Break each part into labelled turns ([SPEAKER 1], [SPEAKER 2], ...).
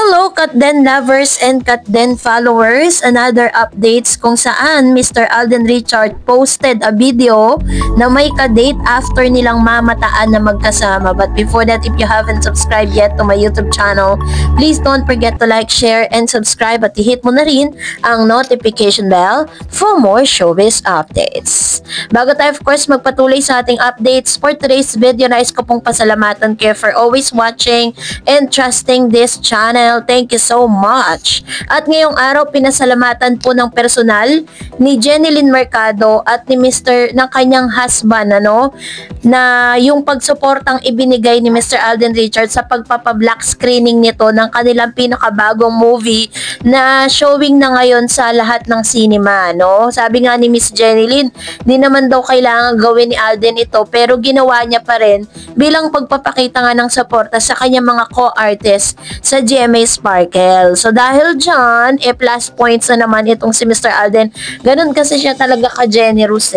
[SPEAKER 1] Hello, Katden lovers and Katden followers! Another updates kung saan Mr. Alden Richard posted a video na may ka-date after nilang mamataan na magkasama. But before that, if you haven't subscribed yet to my YouTube channel, please don't forget to like, share, and subscribe at i-hit mo na rin ang notification bell for more showbiz updates. Bago tayo of course magpatuloy sa ating updates for today's video, nais ko pong pasalamatan kayo for always watching and trusting this channel. Thank you so much. At ngayong araw, pinasalamatan po ng personal ni Jenilyn Mercado at ni Mr. ng kanyang husband, na yung pagsuportang ibinigay ni Mr. Alden Richard sa pagpapablock screening nito ng kanilang pinakabagong movie na showing na ngayon sa lahat ng cinema, Sabi nga ni Miss Jenilyn, di naman daw kailangan gawin ni Alden ito, pero ginawa niya pa rin bilang pagpapakita nga ng suporta sa kanyang mga co-artists sa GMA Sparkle. So dahil dyan, plus points na naman itong si Mr. Alden. Ganun kasi siya talaga ka-generous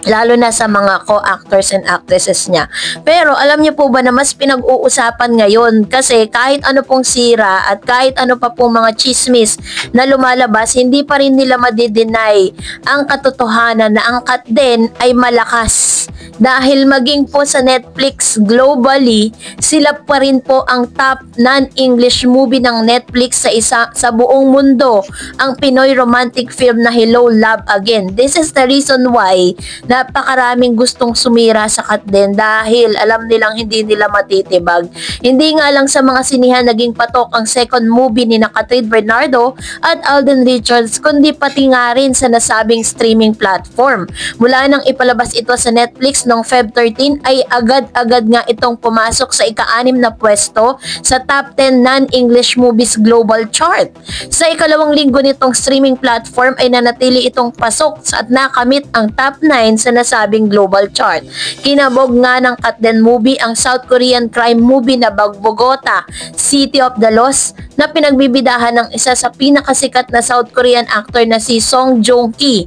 [SPEAKER 1] lalo na sa mga co-actors and actresses niya. Pero alam niyo po ba na mas pinag-uusapan ngayon kasi kahit ano pong sira at kahit ano pa pong mga chismis na lumalabas, hindi pa rin nila madi-deny ang katotohanan na ang Katden ay malakas. Dahil maging po sa Netflix globally, sila pa rin po ang top non-English movie ng Netflix sa buong mundo, ang Pinoy romantic film na Hello, Love Again. This is the reason why napakaraming gustong sumira sa Katden dahil alam nilang hindi nila matitibag. Hindi nga lang sa mga sinihan naging patok ang second movie ni Cathryn Bernardo at Alden Richards, kundi pati nga rin sa nasabing streaming platform. Mula nang ipalabas ito sa Netflix noong Feb 13 ay agad-agad nga itong pumasok sa ika-6 na pwesto sa top 10 non-English movies global chart. Sa ikalawang linggo nitong streaming platform ay nanatili itong pasok at nakamit ang top 9 sa nasabing global chart. Kinabog nga ng Katden movie ang South Korean crime movie na Bogota, City of the Lost, na pinagbibidahan ng isa sa pinakasikat na South Korean actor na si Song Joong-ki.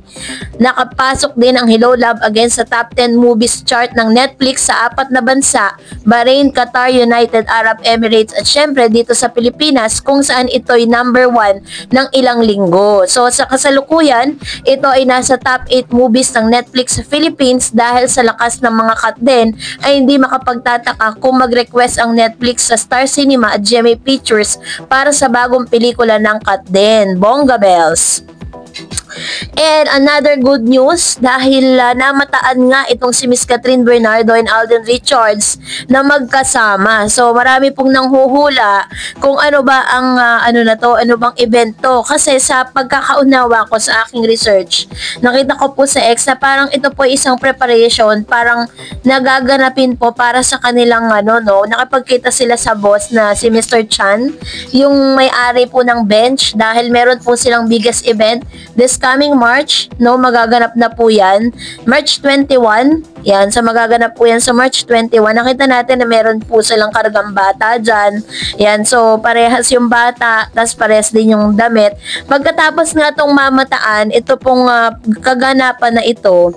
[SPEAKER 1] Nakapasok din ang Hello, Love Again sa top 10 movies chart ng Netflix sa 4 na bansa, Bahrain, Qatar, United Arab Emirates at syempre dito sa Pilipinas kung saan ito'y number 1 ng ilang linggo. So sa kasalukuyan, ito ay nasa top 8 movies ng Netflix sa Philippines dahil sa lakas ng mga Katden ay hindi makapagtataka kung mag-request ang Netflix sa Star Cinema at GMA Pictures para sa bagong pelikula ng Katden, Bongga Bells. And another good news dahil namataan nga itong si Miss Cathryn Bernardo and Alden Richards na magkasama. So marami pong nanghuhula kung ano ba ang ano bang event to. Kasi sa pagkakaunawa ko sa aking research, nakita ko po sa X na parang ito po isang preparation, parang nagaganapin po para sa kanilang nakapagkita sila sa boss na si Mr. Chan, yung may-ari po ng bench, dahil meron po silang biggest event this coming March, magaganap na po yan. March 21, yan. So, magaganap po yan sa March 21. Nakita natin na meron po silang kargang bata dyan. Yan. So, parehas yung bata, tas parehas din yung damit. Pagkatapos nga itong mamataan, ito pong kaganapan na ito,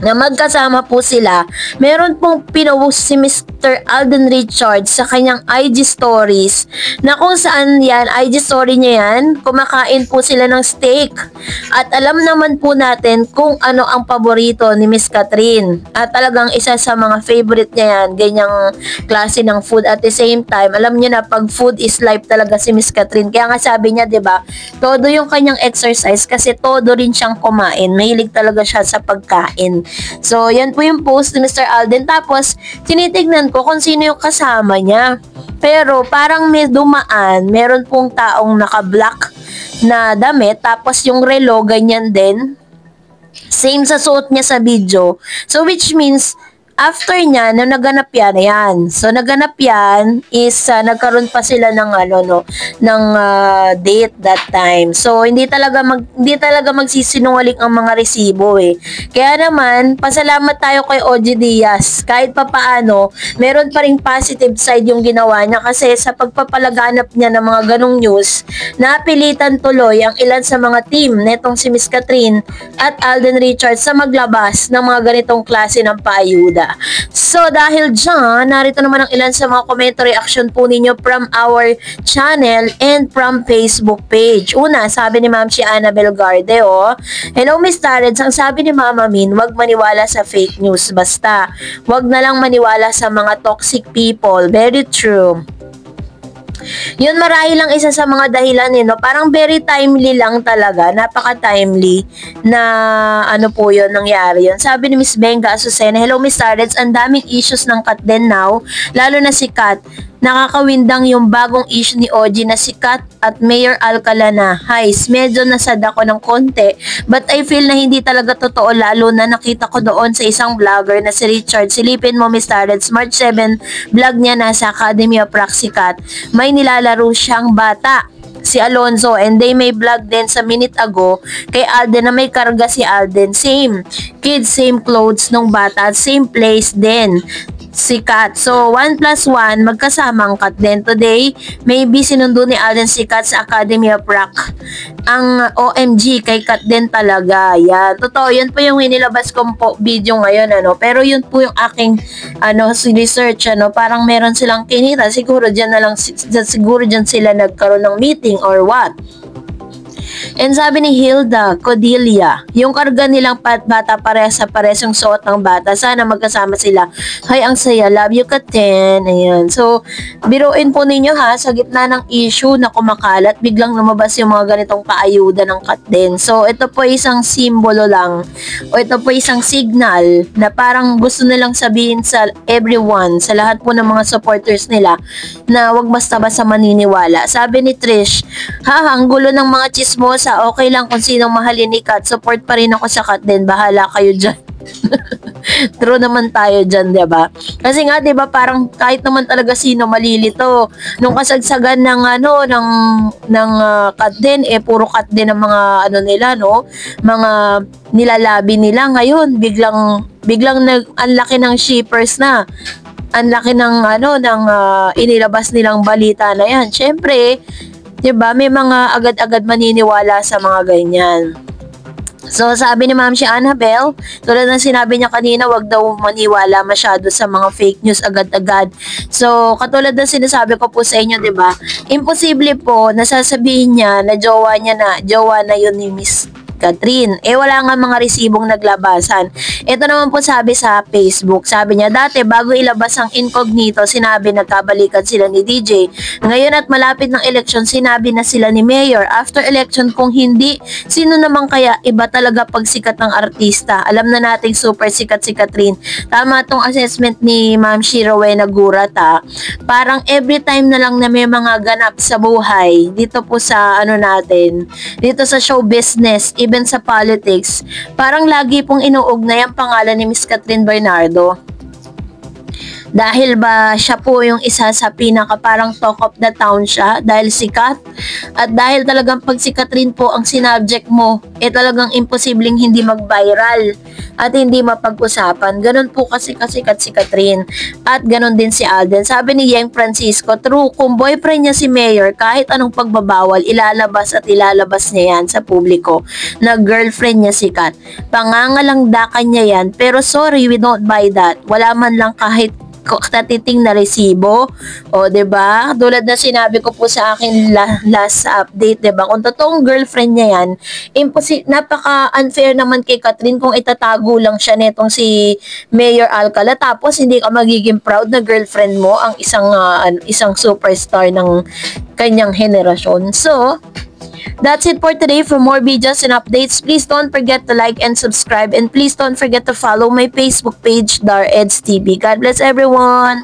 [SPEAKER 1] na magkasama po sila, meron pong pinost si Mr. Alden Richards sa kanyang IG stories na kung saan yan, IG story niya yan, kumakain po sila ng steak. At alam naman po natin kung ano ang paborito ni Miss Cathryn. At talagang isa sa mga favorite niya yan, ganyang klase ng food. At the same time, alam niyo na pag food is life talaga si Miss Cathryn. Kaya nga sabi niya, 'di ba, todo yung kanyang exercise kasi todo rin siyang kumain. Mahilig talaga siya sa pagkain. So, yan po yung post ni Mr. Alden. Tapos, tinitignan ko kung sino yung kasama niya. Pero, parang may dumaan. Meron pong taong naka-black na damit. Tapos, yung relo, ganyan din. Same sa suot niya sa video. So, which means, after niya, nung naganap yan, ayan. So, naganap yan is, nagkaroon pa sila ng, date that time. So, hindi talaga magsisinungaling ang mga resibo Kaya naman, pasalamat tayo kay OG Diaz. Kahit papaano, meron pa ring positive side yung ginawa niya kasi sa pagpapalaganap niya ng mga ganong news, napilitan tuloy ang ilan sa mga team netong si Miss Cathryn at Alden Richards sa maglabas ng mga ganitong klase ng paayuda. Yeah. So, dahil dyan, narito naman ang ilan sa mga komento reaction po ninyo from our channel and from Facebook page. Una, sabi ni Ma'am si Annabel Garde, Hello, Miss Tareds. Ang sabi ni Mama Min, wag maniwala sa fake news. Basta, wag na lang maniwala sa mga toxic people. Very true. Yun marahil lang isa sa mga dahilan parang very timely lang talaga, napaka-timely na ano po yun, nangyari yun. Sabi ni Miss Benga Azucena, hello Miss Tarets, ang daming issues ng Kat din now, lalo na si Kat. Nakakawindang yung bagong issue ni OG na si Kat at Mayor Alcala na. Guys, medyo nasad ako ng konti, but I feel na hindi talaga totoo, lalo na nakita ko doon sa isang vlogger na si Richard. Silipin mo Miss Tarets, March 7 vlog niya nasa Academy of Praxicat. May nilalaro siyang bata, si Alonzo, and they may vlog din sa minute ago kay Alden na may karga si Alden. Same kids, same clothes nung bata, same place din si Kat. So, 1 plus 1, magkasamang Kat din. Today, maybe sinundo ni Alden si Kat sa Academy of Rock. Ang OMG, kay Kat din talaga. Yan. Totoo, yan po yung inilabas kong video ngayon, Pero yun po yung aking, research, Parang meron silang kinita. Siguro dyan sila nagkaroon ng meeting or what. And sabi ni Hilda Codilia, yung karga nilang bata parehas sa parehas yung suot ng bata. Sana magkasama sila. Hay, ang saya. Love you, Katen. Ayan. So, biruin po ninyo sa gitna ng issue na kumakalat, biglang lumabas yung mga ganitong paayuda ng Katen. So, ito po isang simbolo lang, o ito po isang signal na parang gusto nilang sabihin sa everyone, sa lahat po ng mga supporters nila, na wag basta-basta maniniwala. Sabi ni Trish, ang gulo ng mga chismosa, okay lang kung sinong mahalin ni Kat. Support pa rin ako sa Kat din. Bahala kayo dyan. True naman tayo dyan, diba? Kasi nga, diba, parang kahit naman talaga sino malilito. Nung kasagsagan ng Kat din, puro Kat din ang mga nila, mga nilalabi nila. Ngayon, biglang ang laki ng shippers na. Ang laki ng inilabas nilang balita na yan. Syempre, diba, may mga agad-agad maniniwala sa mga ganyan. So, sabi ni Ma'am si Annabel, tulad ng sinabi niya kanina, wag daw maniwala masyado sa mga fake news agad-agad. So, katulad ng sinasabi ko po sa inyo, diba, imposible po nasasabihin niya na jowa na yun ni Miss Catherine. Wala nga mga resibong naglabasan. Ito naman po sabi sa Facebook. Sabi niya, dati bago ilabas ang incognito, sinabi nagkabalikan sila ni DJ. Ngayon at malapit ng eleksyon, sinabi na sila ni Mayor. After election, kung hindi, sino naman kaya? Iba talaga pag sikat ng artista. Alam na nating super sikat si Catherine. Tama tong assessment ni Ma'am Shirowena Gurat, Parang every time na lang na may mga ganap sa buhay, dito po sa natin, dito sa show business, even sa politics, parang lagi pong inuugnay ang pangalan ni Miss Catherine Bernardo. Dahil ba siya po yung isa sa pinaka parang talk of the town siya, dahil sikat, at dahil talagang pag si Catherine po ang sinubject mo, talagang imposibleng hindi mag-viral at hindi mapag-usapan. Ganun po kasi kasikat si Catherine, at ganun din si Alden. Sabi ni Yang Francisco, true, kung boyfriend niya si Mayor, kahit anong pagbabawal, ilalabas niya yan sa publiko na girlfriend niya si Kat. Pangangalangdakan niya yan, pero sorry, we don't buy that. Wala man lang kahit katiting na resibo. Diba? Tulad na sinabi ko po sa akin last update, diba? Kung totoong girlfriend niya yan, napaka-unfair naman kay Catherine kung itatago lang siya netong si Mayor Alcala, tapos hindi ka magiging proud na girlfriend mo ang isang superstar ng kanyang henerasyon. So, that's it for today. For more videos and updates, please don't forget to like and subscribe, and please don't forget to follow my Facebook page, Dar Eds TV. God bless everyone!